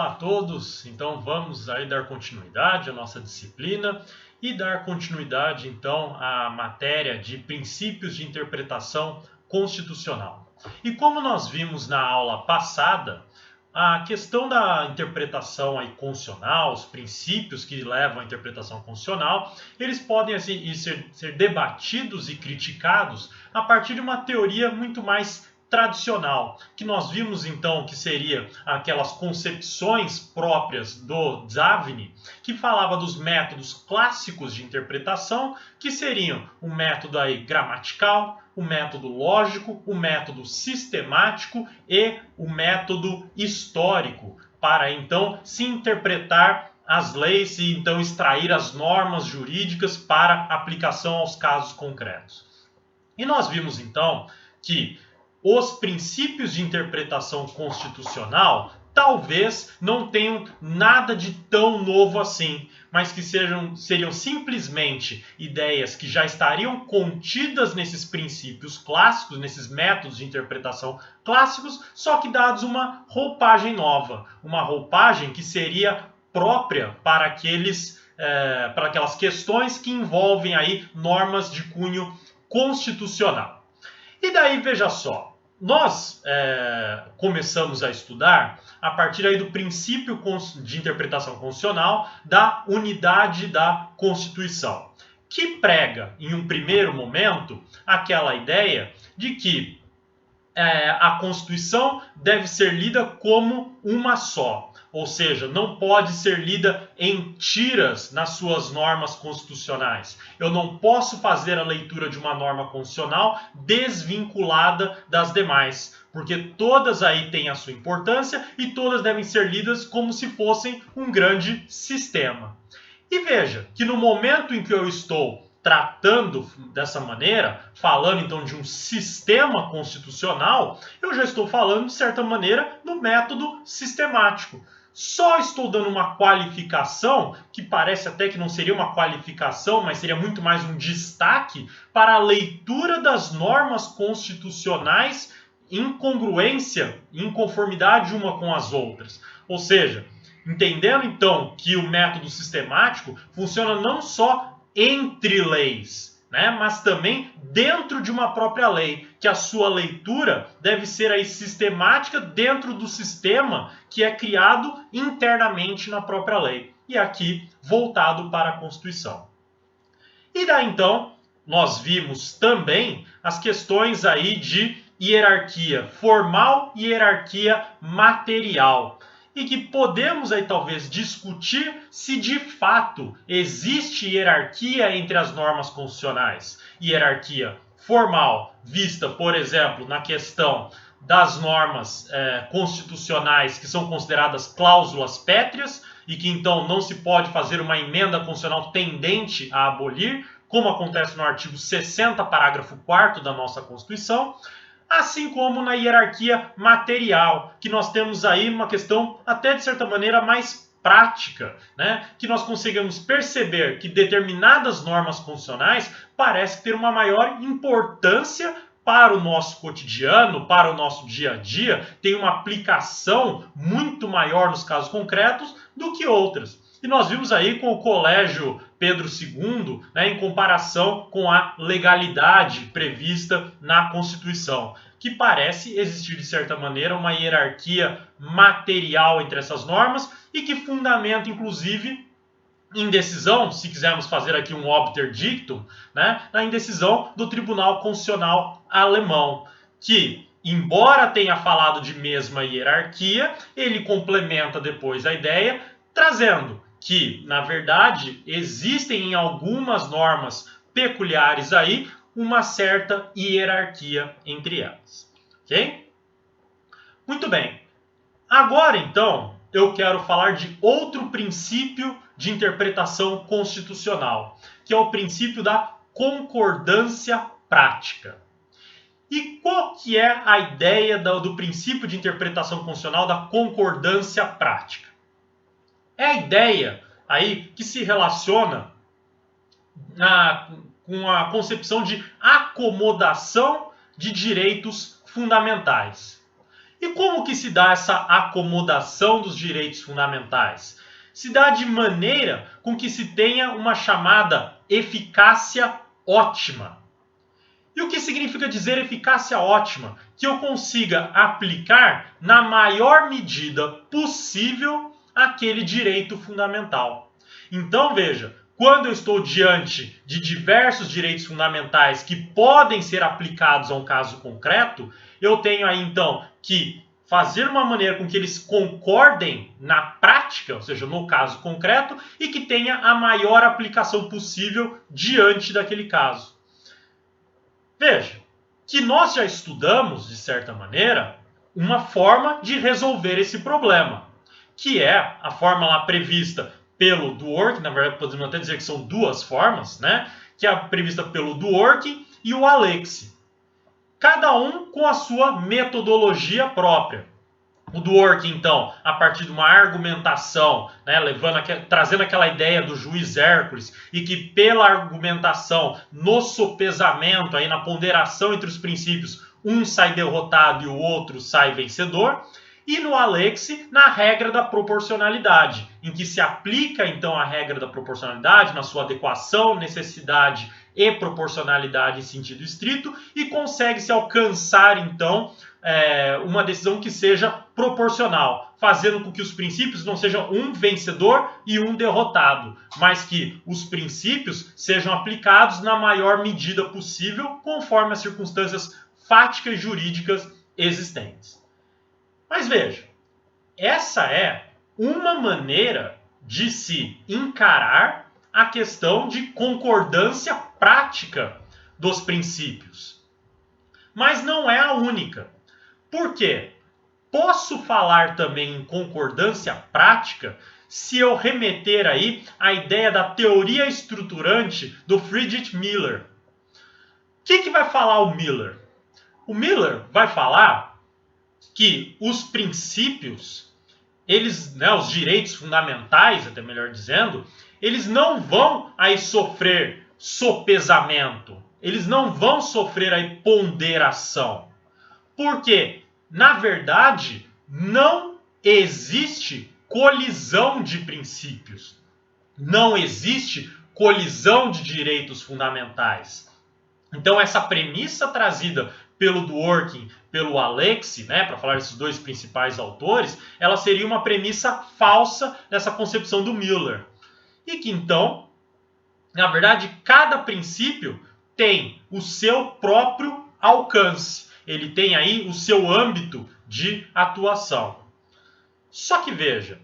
Olá a todos, então vamos aí dar continuidade à nossa disciplina e dar continuidade então à matéria de princípios de interpretação constitucional. E como nós vimos na aula passada, a questão da interpretação aí constitucional, os princípios que levam à interpretação constitucional, eles podem assim, ser debatidos e criticados a partir de uma teoria muito mais tradicional, que nós vimos então que seria aquelas concepções próprias do Zavini, que falava dos métodos clássicos de interpretação, que seriam o método aí gramatical, o método lógico, o método sistemático e o método histórico, para então se interpretar as leis e então extrair as normas jurídicas para aplicação aos casos concretos. E nós vimos então que os princípios de interpretação constitucional talvez não tenham nada de tão novo assim, mas que seriam simplesmente ideias que já estariam contidas nesses princípios clássicos, nesses métodos de interpretação clássicos, só que dados uma roupagem nova, uma roupagem que seria própria para aquelas questões que envolvem aí normas de cunho constitucional. E daí, veja só, nós começamos a estudar a partir aí do princípio de interpretação constitucional da unidade da Constituição, que prega, em um primeiro momento, aquela ideia de que a Constituição deve ser lida como uma só. Ou seja, não pode ser lida em tiras nas suas normas constitucionais. Eu não posso fazer a leitura de uma norma constitucional desvinculada das demais, porque todas aí têm a sua importância e todas devem ser lidas como se fossem um grande sistema. E veja que no momento em que eu estou tratando dessa maneira, falando então de um sistema constitucional, eu já estou falando de certa maneira no método sistemático. Só estou dando uma qualificação, que parece até que não seria uma qualificação, mas seria muito mais um destaque para a leitura das normas constitucionais em congruência, em conformidade uma com as outras. Ou seja, entendendo então que o método sistemático funciona não só entre leis, mas também dentro de uma própria lei, que a sua leitura deve ser aí sistemática dentro do sistema que é criado internamente na própria lei, e aqui voltado para a Constituição. E daí então, nós vimos também as questões aí de hierarquia formal e hierarquia material, e que podemos aí talvez discutir se de fato existe hierarquia entre as normas constitucionais. Hierarquia formal, vista, por exemplo, na questão das normas constitucionais que são consideradas cláusulas pétreas e que então não se pode fazer uma emenda constitucional tendente a abolir, como acontece no artigo 60, parágrafo 4º da nossa Constituição, assim como na hierarquia material, que nós temos aí uma questão até de certa maneira mais prática, que nós conseguimos perceber que determinadas normas constitucionais parecem ter uma maior importância para o nosso cotidiano, para o nosso dia a dia, tem uma aplicação muito maior nos casos concretos do que outras. E nós vimos aí com o Colégio Pedro II, em comparação com a legalidade prevista na Constituição, que parece existir, de certa maneira, uma hierarquia material entre essas normas e que fundamenta, inclusive, indecisão, se quisermos fazer aqui um obter dictum, na indecisão do Tribunal Constitucional Alemão, que, embora tenha falado de mesma hierarquia, ele complementa depois a ideia, trazendo que, na verdade, existem em algumas normas peculiares aí uma certa hierarquia entre elas. Ok? Muito bem. Agora, então, eu quero falar de outro princípio de interpretação constitucional, que é o princípio da concordância prática. E qual que é a ideia do princípio de interpretação constitucional da concordância prática? É a ideia aí que se relaciona com a concepção de acomodação de direitos fundamentais. E como que se dá essa acomodação dos direitos fundamentais? Se dá de maneira com que se tenha uma chamada eficácia ótima. E o que significa dizer eficácia ótima? Que eu consiga aplicar na maior medida possível aquele direito fundamental. Então, veja, quando eu estou diante de diversos direitos fundamentais que podem ser aplicados a um caso concreto, eu tenho aí então que fazer uma maneira com que eles concordem na prática, ou seja, no caso concreto, e que tenha a maior aplicação possível diante daquele caso. Veja, que nós já estudamos, de certa maneira, uma forma de resolver esse problema, que é a forma lá prevista pelo Dworkin, na verdade podemos até dizer que são duas formas, né? Que é a prevista pelo Dworkin e o Alexy. Cada um com a sua metodologia própria. O Dworkin, então, a partir de uma argumentação, né, trazendo aquela ideia do juiz Hércules, e que pela argumentação, no sopesamento, aí, na ponderação entre os princípios, um sai derrotado e o outro sai vencedor. E no Alexy, na regra da proporcionalidade, em que se aplica então a regra da proporcionalidade na sua adequação, necessidade e proporcionalidade em sentido estrito, e consegue-se alcançar então uma decisão que seja proporcional, fazendo com que os princípios não sejam um vencedor e um derrotado, mas que os princípios sejam aplicados na maior medida possível, conforme as circunstâncias fáticas e jurídicas existentes. Mas veja, essa é uma maneira de se encarar a questão de concordância prática dos princípios. Mas não é a única. Por quê? Posso falar também em concordância prática se eu remeter aí à ideia da teoria estruturante do Friedrich Miller. O que vai falar o Miller? O Miller vai falar que os princípios, eles, né, os direitos fundamentais, até melhor dizendo, eles não vão aí sofrer sopesamento, eles não vão sofrer aí ponderação. Porque, na verdade, não existe colisão de princípios, não existe colisão de direitos fundamentais. Então, essa premissa trazida pelo Dworkin, pelo Alexy, né, para falar desses dois principais autores, ela seria uma premissa falsa nessa concepção do Miller. E que então, na verdade, cada princípio tem o seu próprio alcance. Ele tem aí o seu âmbito de atuação. Só que veja,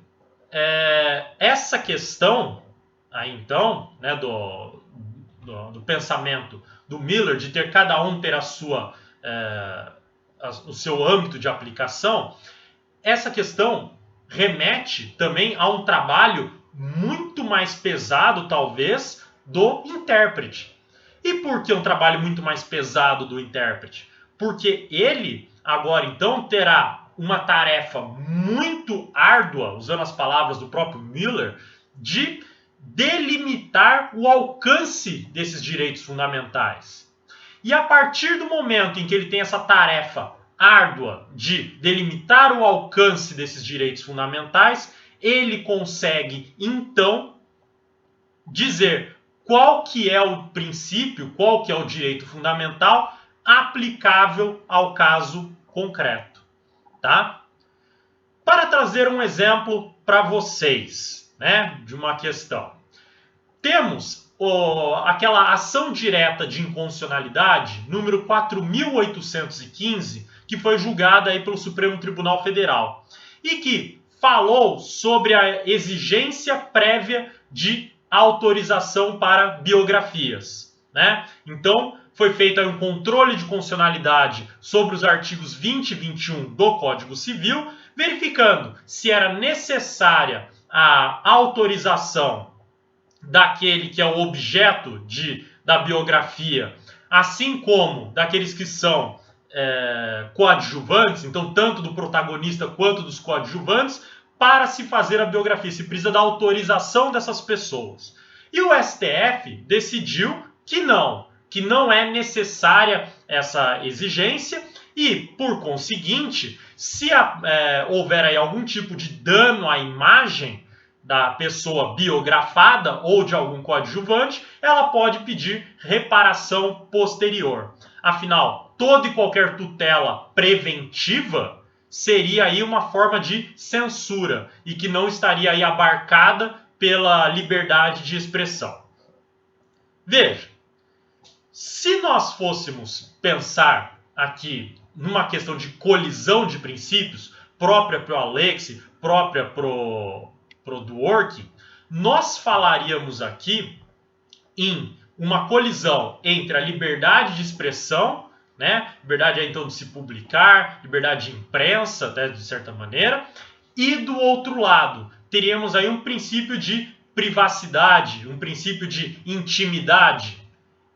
essa questão aí então, né, do pensamento do Miller, de ter cada um ter o seu âmbito de aplicação, essa questão remete também a um trabalho muito mais pesado, talvez, do intérprete. E por que um trabalho muito mais pesado do intérprete? Porque ele, agora então, terá uma tarefa muito árdua, usando as palavras do próprio Miller, de delimitar o alcance desses direitos fundamentais. E a partir do momento em que ele tem essa tarefa árdua de delimitar o alcance desses direitos fundamentais, ele consegue, então, dizer qual que é o princípio, qual que é o direito fundamental aplicável ao caso concreto, tá? Para trazer um exemplo para vocês, né, de uma questão. Temos aquela ação direta de inconstitucionalidade, número 4.815, que foi julgada aí pelo Supremo Tribunal Federal, e que falou sobre a exigência prévia de autorização para biografias, né? Então, foi feito aí um controle de constitucionalidade sobre os artigos 20 e 21 do Código Civil, verificando se era necessária a autorização daquele que é o objeto da biografia, assim como daqueles que são coadjuvantes, então tanto do protagonista quanto dos coadjuvantes, para se fazer a biografia. Se precisa da autorização dessas pessoas. E o STF decidiu que não é necessária essa exigência e, por conseguinte, Se houver aí algum tipo de dano à imagem da pessoa biografada ou de algum coadjuvante, ela pode pedir reparação posterior. Afinal, toda e qualquer tutela preventiva seria aí uma forma de censura e que não estaria aí abarcada pela liberdade de expressão. Veja, se nós fôssemos pensar aqui numa questão de colisão de princípios, própria para o Alexis, própria para o Dworkin, nós falaríamos aqui em uma colisão entre a liberdade de expressão, né? Liberdade aí, então de se publicar, liberdade de imprensa, até de certa maneira, e do outro lado teríamos aí um princípio de privacidade, um princípio de intimidade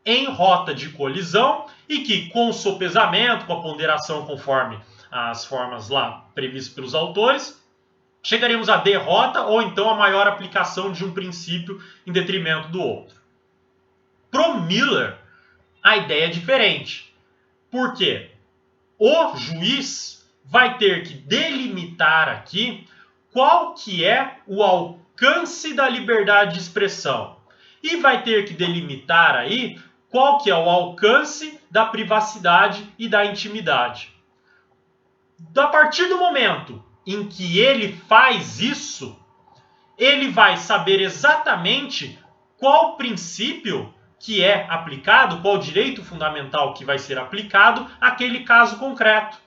em rota de colisão e que com o sopesamento, com a ponderação conforme as formas lá previstas pelos autores, chegaríamos à derrota ou então à maior aplicação de um princípio em detrimento do outro. Pro Miller, a ideia é diferente. Por quê? O juiz vai ter que delimitar aqui qual que é o alcance da liberdade de expressão. E vai ter que delimitar aí qual que é o alcance da privacidade e da intimidade. A partir do momento em que ele faz isso, ele vai saber exatamente qual princípio que é aplicado, qual direito fundamental que vai ser aplicado àquele caso concreto.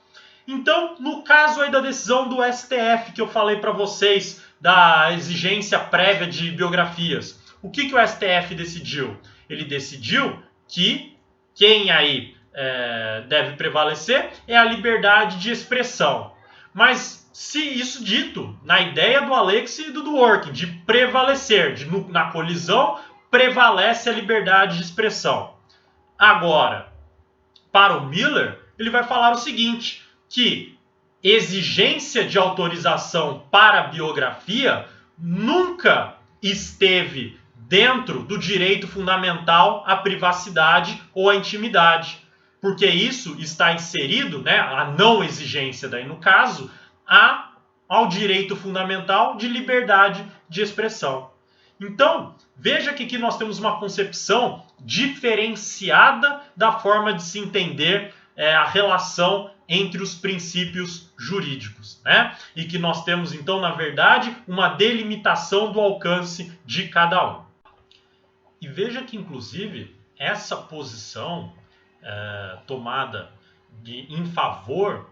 Então, no caso aí da decisão do STF que eu falei para vocês, da exigência prévia de biografias, o que o STF decidiu? Ele decidiu que quem aí deve prevalecer é a liberdade de expressão. Mas se isso dito, na ideia do Alexis e do Dworkin, de prevalecer, na colisão, prevalece a liberdade de expressão. Agora, para o Miller, ele vai falar o seguinte, que exigência de autorização para a biografia nunca esteve dentro do direito fundamental à privacidade ou à intimidade, porque isso está inserido, né, a não exigência daí no caso, ao direito fundamental de liberdade de expressão. Então, veja que aqui nós temos uma concepção diferenciada da forma de se entender a relação entre os princípios jurídicos, né? E que nós temos, então, na verdade, uma delimitação do alcance de cada um. E veja que, inclusive, essa posição tomada em favor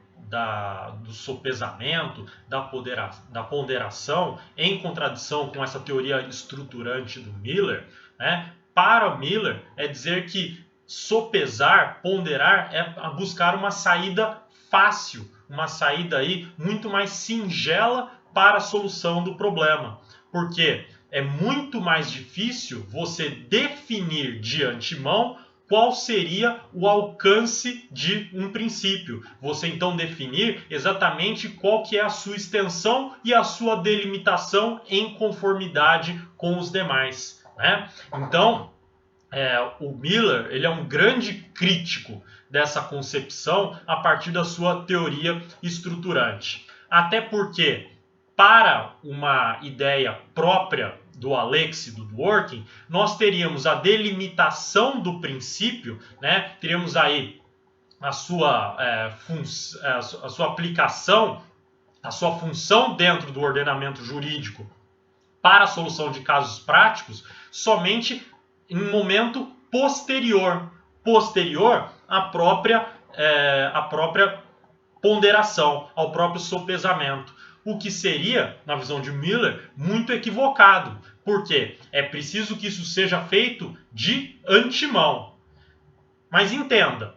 do sopesamento, da ponderação, em contradição com essa teoria estruturante do Miller, né? Para o Miller, é dizer que sopesar, ponderar, é buscar uma saída fácil, uma saída aí muito mais singela para a solução do problema. Porque é muito mais difícil você definir de antemão qual seria o alcance de um princípio. Você então definir exatamente qual que é a sua extensão e a sua delimitação em conformidade com os demais, né? Então, o Miller ele é um grande crítico dessa concepção a partir da sua teoria estruturante. Até porque, para uma ideia própria do Alexis e do Dworkin, nós teríamos a delimitação do princípio, né? Teríamos aí a sua aplicação, a sua função dentro do ordenamento jurídico para a solução de casos práticos, somente em um momento posterior à própria ponderação, ao próprio sopesamento. O que seria, na visão de Miller, muito equivocado, porque é preciso que isso seja feito de antemão. Mas entenda,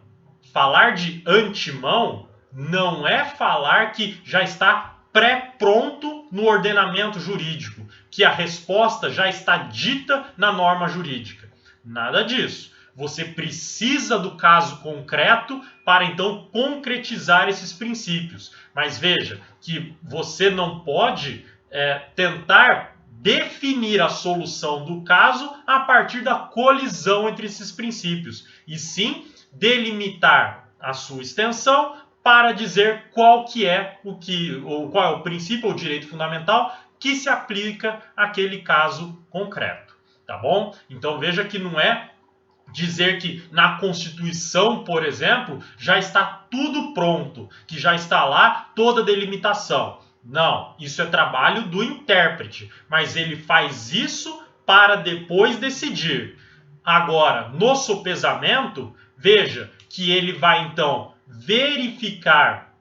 falar de antemão não é falar que já está pré-pronto no ordenamento jurídico, que a resposta já está dita na norma jurídica. Nada disso. Você precisa do caso concreto para então concretizar esses princípios. Mas veja que você não pode tentar definir a solução do caso a partir da colisão entre esses princípios, e sim delimitar a sua extensão para dizer qual é o princípio ou direito fundamental que se aplica àquele caso concreto, tá bom? Então veja que não é dizer que na Constituição, por exemplo, já está tudo pronto, que já está lá toda a delimitação. Não, isso é trabalho do intérprete, mas ele faz isso para depois decidir. Agora, no sopesamento, veja que ele vai então verificar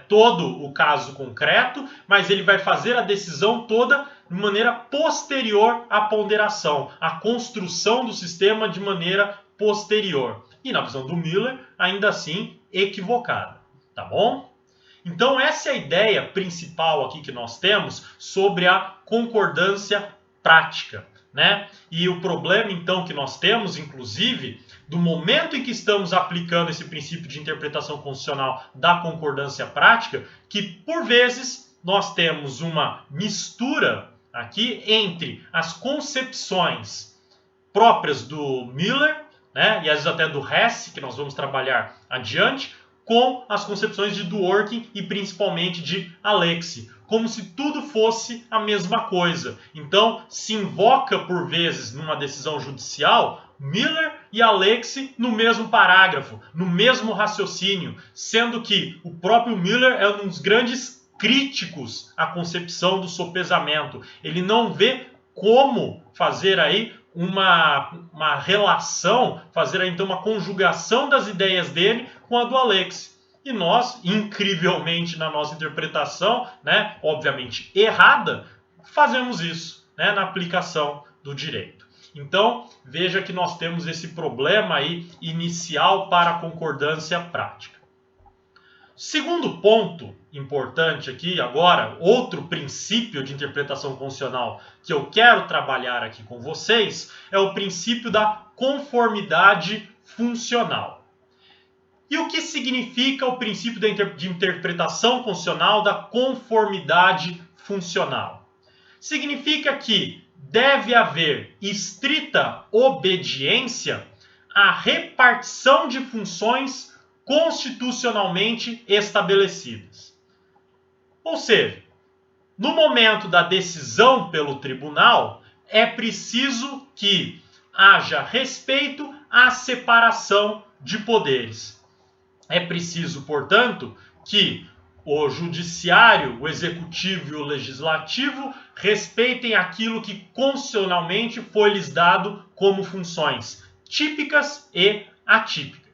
todo o caso concreto, mas ele vai fazer a decisão toda de maneira posterior à ponderação, à construção do sistema de maneira posterior. E na visão do Miller, ainda assim, equivocada. Tá bom? Então essa é a ideia principal aqui que nós temos sobre a concordância prática, né? E o problema então que nós temos, inclusive, do momento em que estamos aplicando esse princípio de interpretação constitucional da concordância prática, que por vezes nós temos uma mistura aqui entre as concepções próprias do Miller, né, e às vezes até do Hess, que nós vamos trabalhar adiante, com as concepções de Dworkin e principalmente de Alexis, como se tudo fosse a mesma coisa. Então, se invoca por vezes numa decisão judicial Miller e Alexis no mesmo parágrafo, no mesmo raciocínio, sendo que o próprio Miller é um dos grandes críticos à concepção do sopesamento. Ele não vê como fazer aí uma relação, fazer aí, então uma conjugação das ideias dele com a do Alexis. E nós, incrivelmente na nossa interpretação, né, obviamente errada, fazemos isso, né, na aplicação do direito. Então, veja que nós temos esse problema aí inicial para a concordância prática. Segundo ponto importante aqui, agora, outro princípio de interpretação constitucional que eu quero trabalhar aqui com vocês é o princípio da conformidade funcional. E o que significa o princípio de interpretação constitucional da conformidade funcional? Significa que deve haver estrita obediência à repartição de funções constitucionalmente estabelecidas. Ou seja, no momento da decisão pelo tribunal, é preciso que haja respeito à separação de poderes. É preciso, portanto, que o judiciário, o executivo e o legislativo respeitem aquilo que constitucionalmente foi lhes dado como funções típicas e atípicas.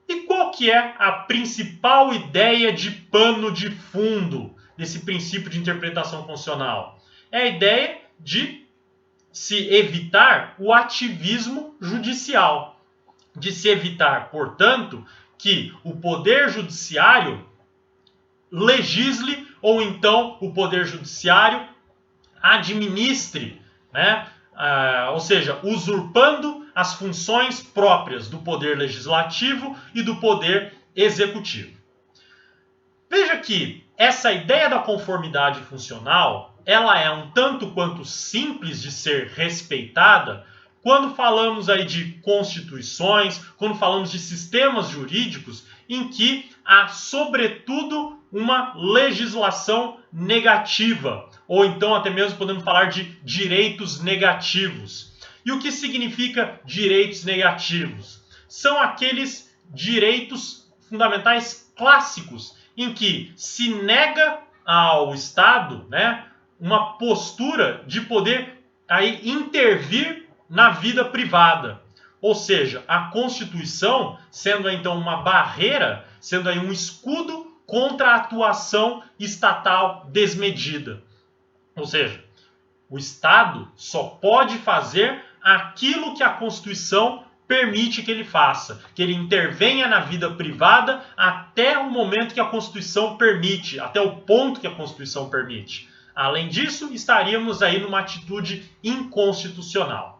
E qual que é a principal ideia de pano de fundo desse princípio de interpretação constitucional? É a ideia de se evitar o ativismo judicial, de se evitar, portanto, que o poder judiciário legisle ou então o poder judiciário administre, né? Ou seja, usurpando as funções próprias do poder legislativo e do poder executivo. Veja que essa ideia da conformidade funcional, ela é um tanto quanto simples de ser respeitada quando falamos aí de constituições, quando falamos de sistemas jurídicos em que há, sobretudo, uma legislação negativa, ou então até mesmo podemos falar de direitos negativos. E o que significa direitos negativos? São aqueles direitos fundamentais clássicos em que se nega ao Estado, né, uma postura de poder aí intervir na vida privada. Ou seja, a Constituição sendo então uma barreira, sendo aí um escudo contra a atuação estatal desmedida. Ou seja, o Estado só pode fazer aquilo que a Constituição permite que ele faça, que ele intervenha na vida privada até o momento que a Constituição permite, até o ponto que a Constituição permite. Além disso, estaríamos aí numa atitude inconstitucional.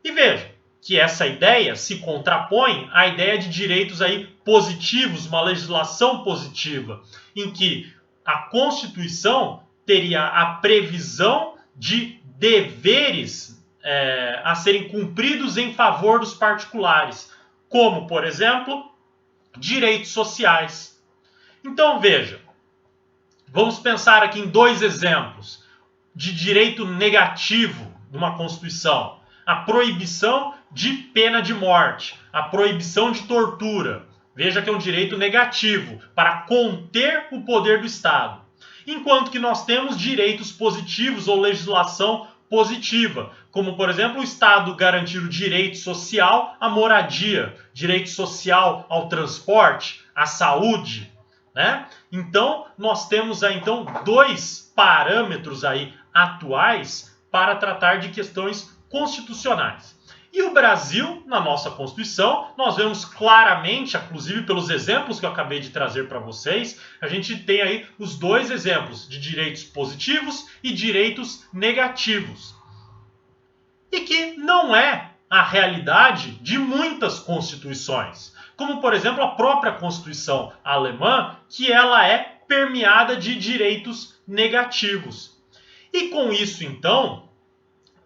E veja que essa ideia se contrapõe à ideia de direitos aí positivos, uma legislação positiva, em que a Constituição teria a previsão de deveres a serem cumpridos em favor dos particulares, como, por exemplo, direitos sociais. Então veja, vamos pensar aqui em dois exemplos de direito negativo numa Constituição. A proibição de pena de morte, a proibição de tortura. Veja que é um direito negativo para conter o poder do Estado. Enquanto que nós temos direitos positivos ou legislação positiva, como, por exemplo, o Estado garantir o direito social à moradia, direito social ao transporte, à saúde, né? Então, nós temos aí, então, dois parâmetros aí atuais para tratar de questões constitucionais. E o Brasil, na nossa Constituição, nós vemos claramente, inclusive pelos exemplos que eu acabei de trazer para vocês, a gente tem aí os dois exemplos de direitos positivos e direitos negativos. E que não é a realidade de muitas constituições, como, por exemplo, a própria Constituição alemã, que ela é permeada de direitos negativos. E com isso, então,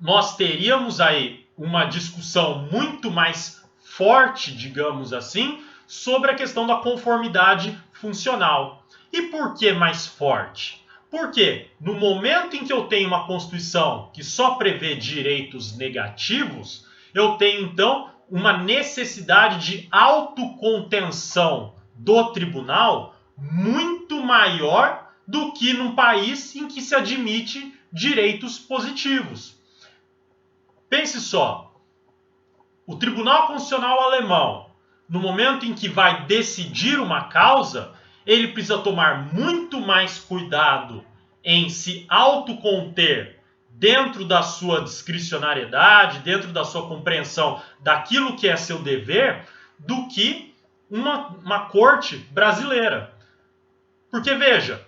nós teríamos aí uma discussão muito mais forte, digamos assim, sobre a questão da conformidade funcional. E por que mais forte? Porque no momento em que eu tenho uma Constituição que só prevê direitos negativos, eu tenho então uma necessidade de autocontenção do tribunal muito maior do que num país em que se admite direitos positivos. Pense só, o Tribunal Constitucional alemão, no momento em que vai decidir uma causa, ele precisa tomar muito mais cuidado em se autoconter dentro da sua discricionariedade, dentro da sua compreensão daquilo que é seu dever, do que uma corte brasileira. Porque veja,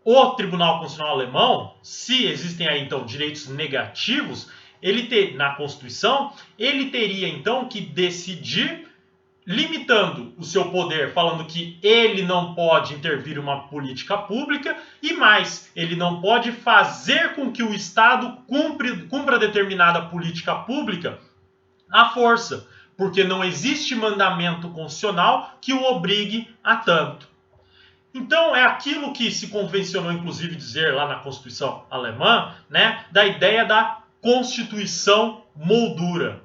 o Tribunal Constitucional alemão, se existem aí então direitos negativos, na Constituição, ele teria então que decidir limitando o seu poder, falando que ele não pode intervir em uma política pública e mais, ele não pode fazer com que o Estado cumpra determinada política pública à força, porque não existe mandamento constitucional que o obrigue a tanto. Então é aquilo que se convencionou inclusive dizer lá na Constituição alemã, né, da ideia da Constituição moldura.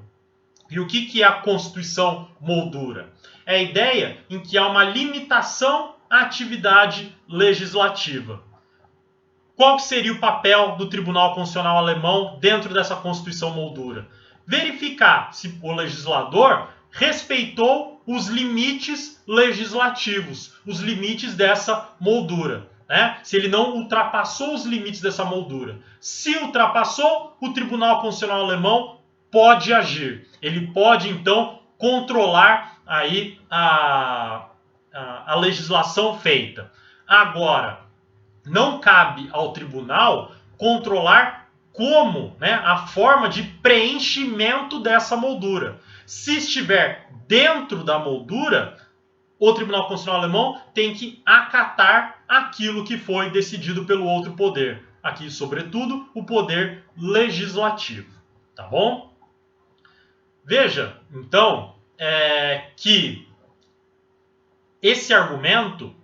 E o que é a Constituição moldura? É a ideia em que há uma limitação à atividade legislativa. Qual seria o papel do Tribunal Constitucional alemão dentro dessa Constituição moldura? Verificar se o legislador respeitou os limites legislativos, os limites dessa moldura. Né? Se ele não ultrapassou os limites dessa moldura. Se ultrapassou, o Tribunal Constitucional alemão pode agir. Ele pode, então, controlar aí a legislação feita. Agora, não cabe ao tribunal controlar como, né, a forma de preenchimento dessa moldura. Se estiver dentro da moldura, o Tribunal Constitucional alemão tem que acatar aquilo que foi decidido pelo outro poder. Aqui, sobretudo, o poder legislativo. Tá bom? Veja, então, que esse argumento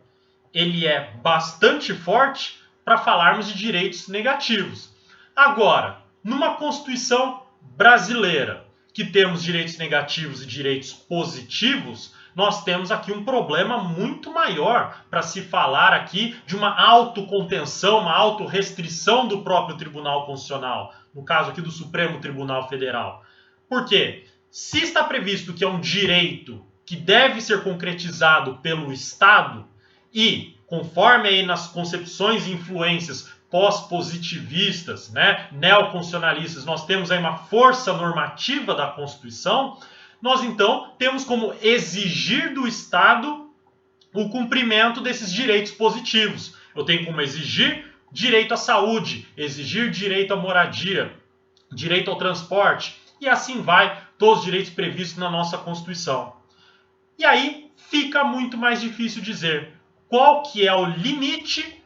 ele é bastante forte para falarmos de direitos negativos. Agora, numa Constituição brasileira, que temos direitos negativos e direitos positivos, nós temos aqui um problema muito maior para se falar aqui de uma autocontenção, uma autorrestrição do próprio Tribunal Constitucional, no caso aqui do Supremo Tribunal Federal. Por quê? Se está previsto que é um direito que deve ser concretizado pelo Estado e, conforme aí nas concepções e influências pós-positivistas, né, neoconstitucionalistas, nós temos aí uma força normativa da Constituição, nós então temos como exigir do Estado o cumprimento desses direitos positivos. Eu tenho como exigir direito à saúde, exigir direito à moradia, direito ao transporte, e assim vai, todos os direitos previstos na nossa Constituição. E aí fica muito mais difícil dizer qual que é o limite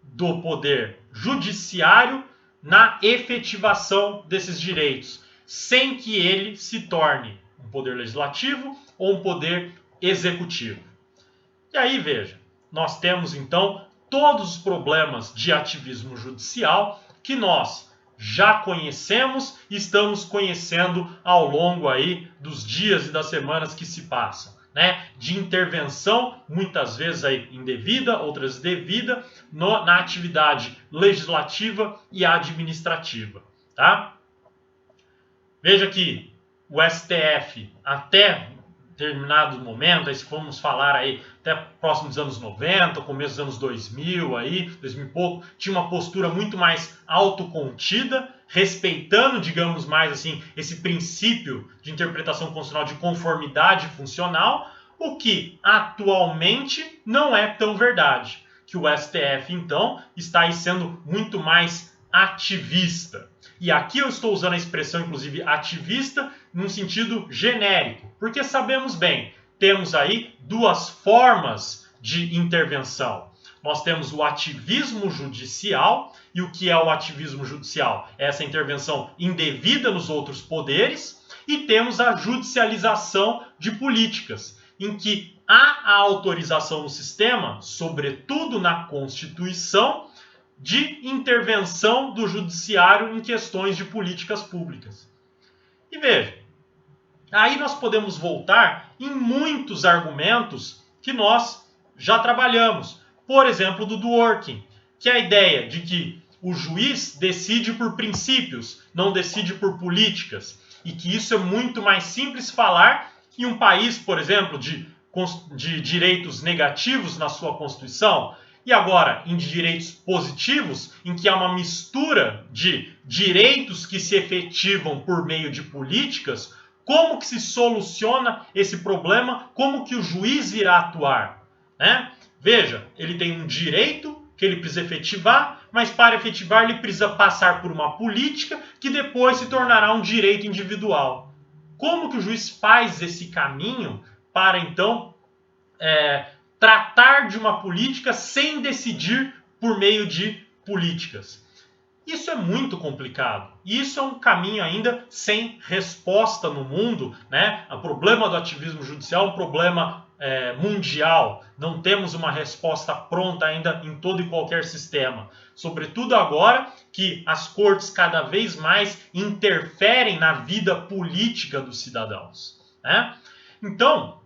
do poder judiciário na efetivação desses direitos, sem que ele se torne um poder legislativo ou um poder executivo. E aí, veja, nós temos então todos os problemas de ativismo judicial que nós já conhecemos e estamos conhecendo ao longo aí dos dias e das semanas que se passam, né? De intervenção, muitas vezes aí indevida, outras devida, na atividade legislativa e administrativa, tá? Veja que o STF, até determinado momento, aí se formos falar aí até próximo dos anos 90, começo dos anos 2000, aí, 2000 e pouco, tinha uma postura muito mais autocontida, respeitando, digamos mais assim, esse princípio de interpretação constitucional de conformidade funcional, o que atualmente não é tão verdade. Que o STF, então, está aí sendo muito mais ativista. E aqui eu estou usando a expressão, inclusive, ativista, num sentido genérico, porque sabemos bem, temos aí duas formas de intervenção. Nós temos o ativismo judicial, e o que é o ativismo judicial? É essa intervenção indevida nos outros poderes, e temos a judicialização de políticas, em que há a autorização no sistema, sobretudo na Constituição, de intervenção do judiciário em questões de políticas públicas. E veja, aí nós podemos voltar em muitos argumentos que nós já trabalhamos. Por exemplo, do Dworkin, que é a ideia de que o juiz decide por princípios, não decide por políticas. E que isso é muito mais simples falar em um país, por exemplo, de direitos negativos na sua Constituição, e agora em direitos positivos, em que há uma mistura de direitos que se efetivam por meio de políticas. Como que se soluciona esse problema? Como que o juiz irá atuar? Né? Veja, ele tem um direito que ele precisa efetivar, mas para efetivar ele precisa passar por uma política que depois se tornará um direito individual. Como que o juiz faz esse caminho para então tratar de uma política sem decidir por meio de políticas? Isso é muito complicado. Isso é um caminho ainda sem resposta no mundo, né? O problema do ativismo judicial é um problema mundial. Não temos uma resposta pronta ainda em todo e qualquer sistema. Sobretudo agora que as cortes cada vez mais interferem na vida política dos cidadãos, né? Então,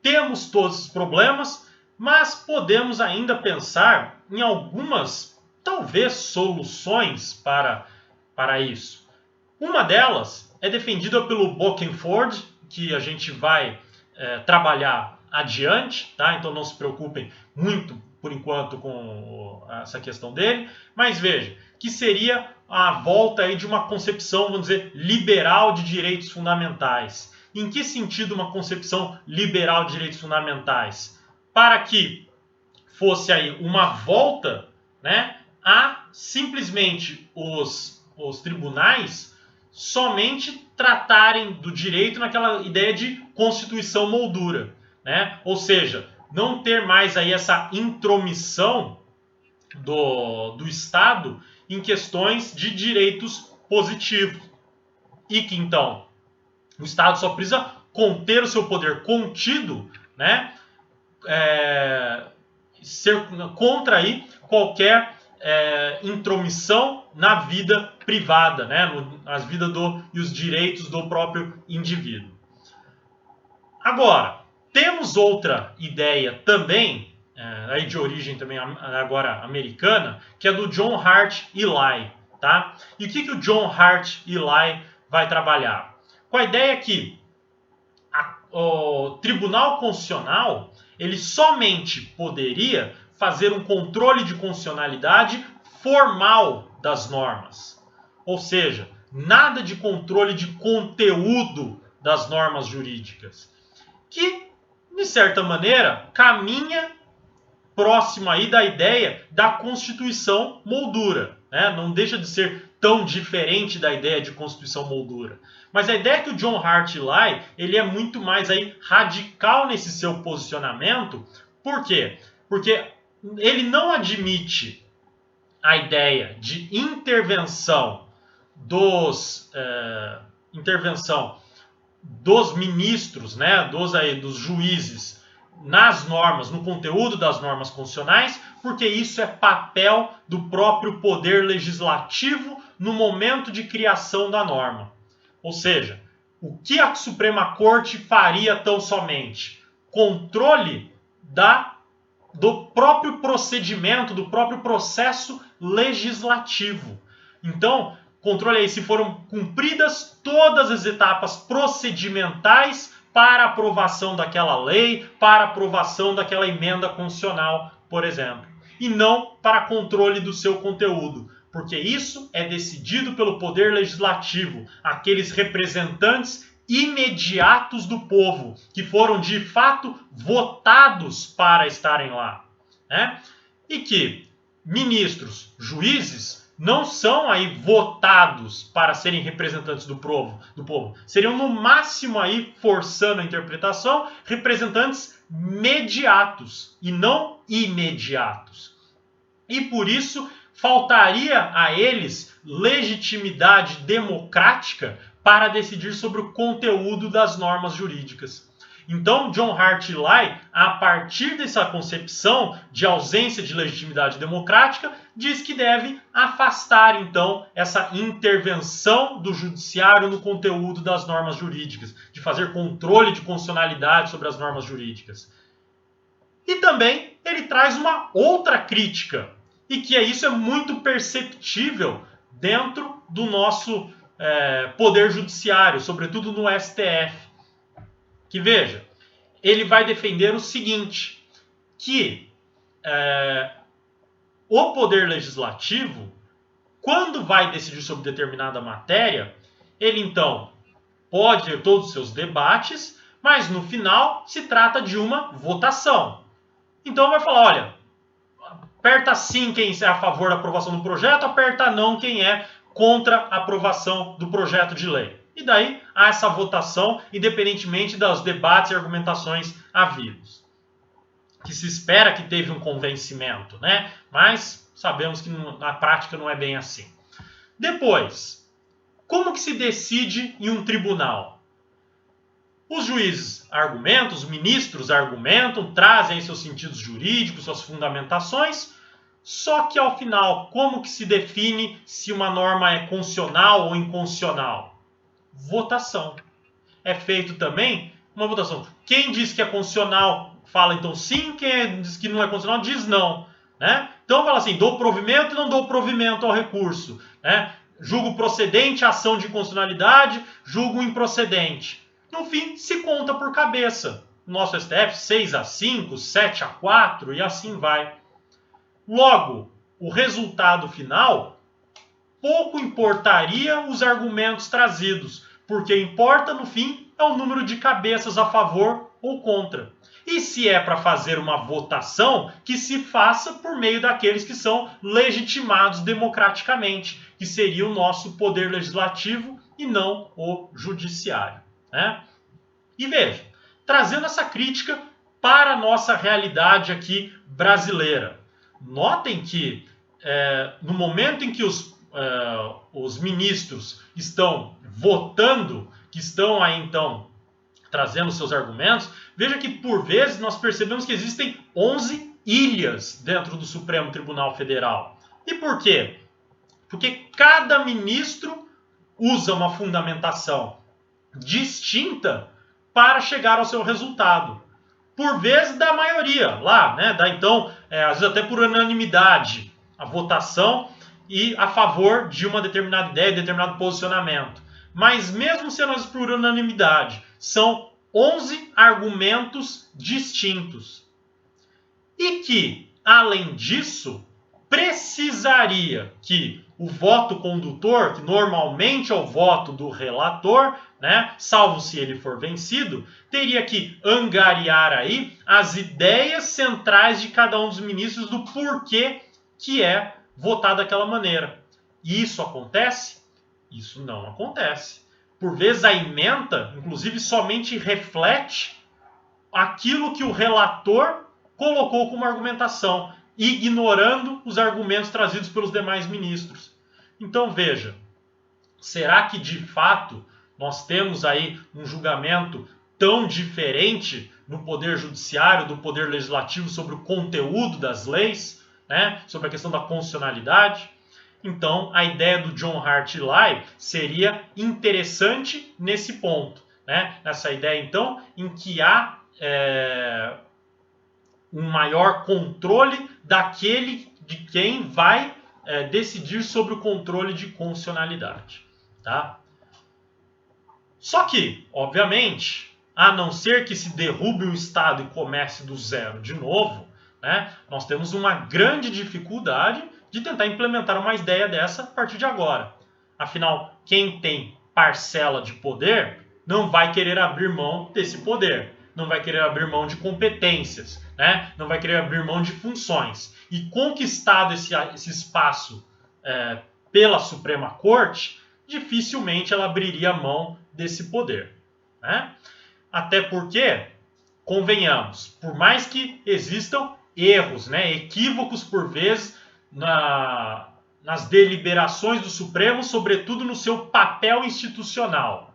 temos todos os problemas, mas podemos ainda pensar em algumas, talvez, soluções para isso. Uma delas é defendida pelo Bokenford, que a gente vai trabalhar adiante, tá? Então não se preocupem muito, por enquanto, com essa questão dele, mas veja, que seria a volta aí de uma concepção, vamos dizer, liberal de direitos fundamentais. Em que sentido uma concepção liberal de direitos fundamentais? Para que fosse aí uma volta, né, a simplesmente os tribunais somente tratarem do direito naquela ideia de constituição moldura, né? Ou seja, não ter mais aí essa intromissão do Estado em questões de direitos positivos. E que então o Estado só precisa conter o seu poder contido, né? Ser contra aí qualquer intromissão na vida privada, né? Nas vidas e os direitos do próprio indivíduo. Agora, temos outra ideia também, aí de origem também agora americana, que é do John Hart Ely, tá? E o que o John Hart Ely vai trabalhar? Com a ideia que o Tribunal Constitucional ele somente poderia fazer um controle de constitucionalidade formal das normas. Ou seja, nada de controle de conteúdo das normas jurídicas. Que, de certa maneira, caminha próximo aí da ideia da Constituição moldura, né? Não deixa de ser tão diferente da ideia de Constituição moldura. Mas a ideia é que o John Hart Ely, ele é muito mais aí radical nesse seu posicionamento. Por quê? Porque ele não admite a ideia de intervenção dos ministros, né, dos juízes, nas normas, no conteúdo das normas constitucionais, porque isso é papel do próprio poder legislativo no momento de criação da norma. Ou seja, o que a Suprema Corte faria tão somente? Controle do próprio procedimento, do próprio processo legislativo. Então, controle aí se foram cumpridas todas as etapas procedimentais para aprovação daquela lei, para aprovação daquela emenda constitucional, por exemplo. E não para controle do seu conteúdo, porque isso é decidido pelo Poder Legislativo, aqueles representantes imediatos do povo, que foram de fato votados para estarem lá, né? E que ministros, juízes, não são aí votados para serem representantes do povo. Seriam no máximo aí, forçando a interpretação, representantes mediatos e não imediatos. E por isso faltaria a eles legitimidade democrática para decidir sobre o conteúdo das normas jurídicas. Então, John Hart e Lye, a partir dessa concepção de ausência de legitimidade democrática, diz que deve afastar, então, essa intervenção do judiciário no conteúdo das normas jurídicas, de fazer controle de constitucionalidade sobre as normas jurídicas. E também ele traz uma outra crítica, e que isso é muito perceptível dentro do nosso poder judiciário, sobretudo no STF. Que veja, ele vai defender o seguinte, que o poder legislativo, quando vai decidir sobre determinada matéria, ele então pode ter todos os seus debates, mas no final se trata de uma votação. Então vai falar, olha, aperta sim quem é a favor da aprovação do projeto, aperta não quem é contra a aprovação do projeto de lei. E daí há essa votação, independentemente dos debates e argumentações havidos. Que se espera que teve um convencimento, né? Mas sabemos que na prática não é bem assim. Depois, como que se decide em um tribunal? Os juízes argumentam, os ministros argumentam, trazem seus sentidos jurídicos, suas fundamentações, só que ao final, como que se define se uma norma é constitucional ou inconstitucional? Votação. É feito também uma votação. Quem diz que é constitucional fala então sim, quem diz que não é constitucional diz não. Né? Então fala assim, dou provimento e não dou provimento ao recurso. Né? Julgo procedente a ação de inconstitucionalidade, julgo improcedente. No fim, se conta por cabeça. Nosso STF, 6-5, 7-4 e assim vai. Logo, o resultado final pouco importaria os argumentos trazidos, porque importa, no fim, é o número de cabeças a favor ou contra. E se é para fazer uma votação, que se faça por meio daqueles que são legitimados democraticamente, que seria o nosso poder legislativo e não o judiciário. Né? E veja, trazendo essa crítica para a nossa realidade aqui brasileira. Notem que no momento em que os ministros estão votando, que estão aí então trazendo seus argumentos, veja que por vezes nós percebemos que existem 11 ilhas dentro do Supremo Tribunal Federal. E por quê? Porque cada ministro usa uma fundamentação distinta para chegar ao seu resultado. Por vezes da maioria lá, né? Então, às vezes até por unanimidade, a votação e a favor de uma determinada ideia, determinado posicionamento. Mas mesmo sendo por unanimidade, são 11 argumentos distintos. E que, além disso, precisaria que o voto condutor, que normalmente é o voto do relator, né, salvo se ele for vencido, teria que angariar aí as ideias centrais de cada um dos ministros do porquê que é votar daquela maneira. E isso acontece? Isso não acontece. Por vezes a ementa, inclusive, somente reflete aquilo que o relator colocou como argumentação, ignorando os argumentos trazidos pelos demais ministros. Então veja, será que de fato nós temos aí um julgamento tão diferente no Poder Judiciário do Poder Legislativo sobre o conteúdo das leis, né, sobre a questão da constitucionalidade. Então, a ideia do John Hart e Lye seria interessante nesse ponto, né? Nessa ideia, então, em que há um maior controle daquele de quem vai decidir sobre o controle de constitucionalidade. Tá? Só que, obviamente, a não ser que se derrube o Estado e comece do zero de novo, né, nós temos uma grande dificuldade de tentar implementar uma ideia dessa a partir de agora. Afinal, quem tem parcela de poder não vai querer abrir mão desse poder, não vai querer abrir mão de competências, né, não vai querer abrir mão de funções. E conquistado esse espaço pela Suprema Corte, dificilmente ela abriria mão desse poder. Né? Até porque, convenhamos, por mais que existam erros, né, equívocos por vezes nas deliberações do Supremo, sobretudo no seu papel institucional,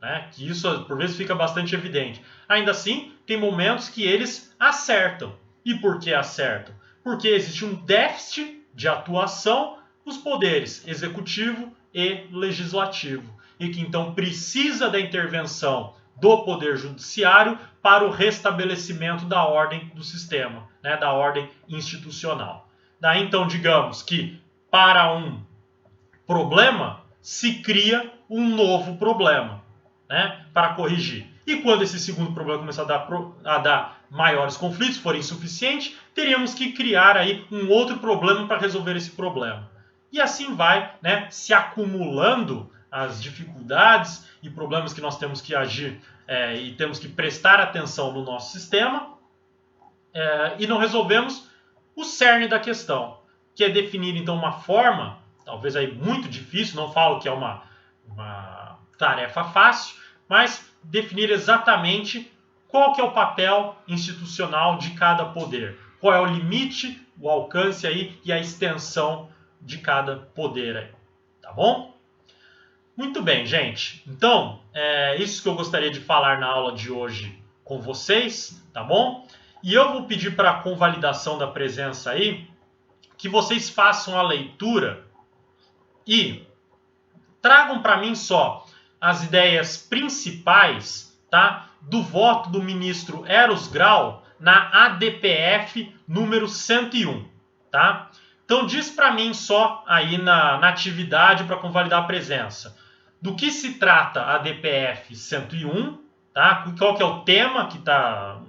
né, que isso por vezes fica bastante evidente. Ainda assim, tem momentos que eles acertam. E por que acertam? Porque existe um déficit de atuação dos poderes executivo e legislativo, e que então precisa da intervenção do Poder Judiciário para o restabelecimento da ordem do sistema, né, da ordem institucional. Daí então, digamos que para um problema se cria um novo problema, né, para corrigir. E quando esse segundo problema começar a dar maiores conflitos, for insuficiente, teríamos que criar aí um outro problema para resolver esse problema. E assim vai, né, se acumulando as dificuldades e problemas que nós temos que agir e temos que prestar atenção no nosso sistema e não resolvemos o cerne da questão, que é definir então uma forma, talvez aí muito difícil, não falo que é uma tarefa fácil, mas definir exatamente qual que é o papel institucional de cada poder, qual é o limite, o alcance aí e a extensão de cada poder aí, tá bom? Muito bem, gente. Então, é isso que eu gostaria de falar na aula de hoje com vocês, tá bom? E eu vou pedir para a convalidação da presença aí, que vocês façam a leitura e tragam para mim só as ideias principais, tá, do voto do ministro Eros Grau na ADPF número 101, tá? Então diz para mim só aí na atividade para convalidar a presença. Do que se trata a ADPF 101, tá? Qual que é o tema que está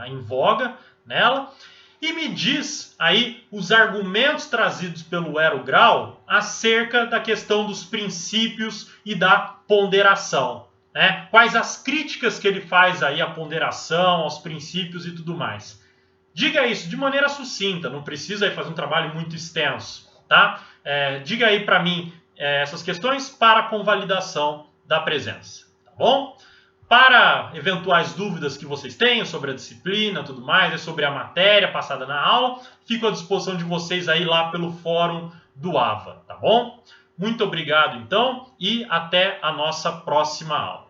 em voga nela? E me diz aí os argumentos trazidos pelo Eros Grau acerca da questão dos princípios e da ponderação. Né? Quais as críticas que ele faz aí à ponderação, aos princípios e tudo mais. Diga isso de maneira sucinta, não precisa aí fazer um trabalho muito extenso. Tá? Diga aí para mim essas questões para a convalidação da presença. Tá bom? Para eventuais dúvidas que vocês tenham sobre a disciplina, tudo mais, sobre a matéria passada na aula, fico à disposição de vocês aí lá pelo fórum do AVA, tá bom? Muito obrigado então e até a nossa próxima aula.